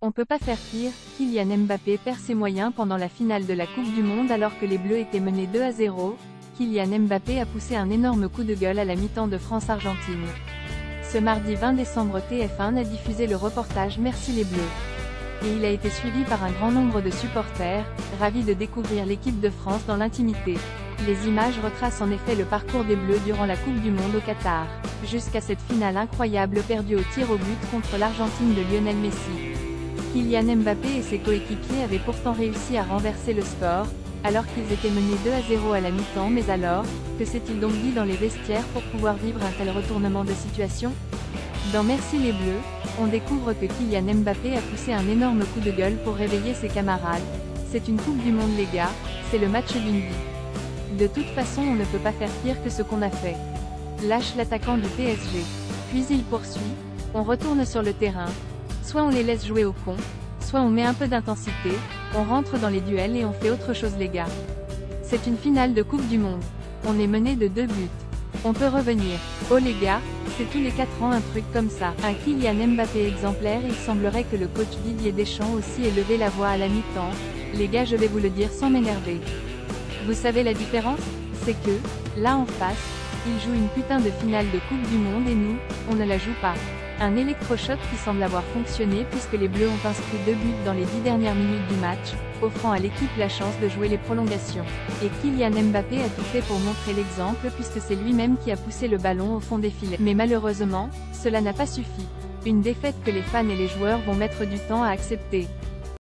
On peut pas faire pire, Kylian Mbappé perd ses moyens pendant la finale de la Coupe du Monde alors que les Bleus étaient menés 2-0. Kylian Mbappé a poussé un énorme coup de gueule à la mi-temps de France-Argentine. Ce mardi 20 décembre TF1 a diffusé le reportage Merci les Bleus. Et il a été suivi par un grand nombre de supporters, ravis de découvrir l'équipe de France dans l'intimité. Les images retracent en effet le parcours des Bleus durant la Coupe du Monde au Qatar, jusqu'à cette finale incroyable perdue au tir au but contre l'Argentine de Lionel Messi. Kylian Mbappé et ses coéquipiers avaient pourtant réussi à renverser le score, alors qu'ils étaient menés 2-0 à la mi-temps. Mais alors, que s'est-il donc dit dans les vestiaires pour pouvoir vivre un tel retournement de situation? Dans Merci les Bleus, on découvre que Kylian Mbappé a poussé un énorme coup de gueule pour réveiller ses camarades. C'est une Coupe du Monde les gars, c'est le match d'une vie. De toute façon on ne peut pas faire pire que ce qu'on a fait. Lâche l'attaquant du PSG. Puis il poursuit, on retourne sur le terrain. Soit on les laisse jouer au con, soit on met un peu d'intensité, on rentre dans les duels et on fait autre chose les gars. C'est une finale de Coupe du Monde. On est mené de 2 buts. On peut revenir. Oh les gars, c'est tous les 4 ans un truc comme ça. Un Kylian Mbappé exemplaire. Il semblerait que le coach Didier Deschamps aussi ait levé la voix à la mi-temps. Les gars, je vais vous le dire sans m'énerver. Vous savez la différence? C'est que, là en face, il joue une putain de finale de Coupe du Monde et nous, on ne la joue pas. Un électrochoc qui semble avoir fonctionné puisque les Bleus ont inscrit 2 buts dans les 10 dernières minutes du match, offrant à l'équipe la chance de jouer les prolongations. Et Kylian Mbappé a tout fait pour montrer l'exemple puisque c'est lui-même qui a poussé le ballon au fond des filets. Mais malheureusement, cela n'a pas suffi. Une défaite que les fans et les joueurs vont mettre du temps à accepter.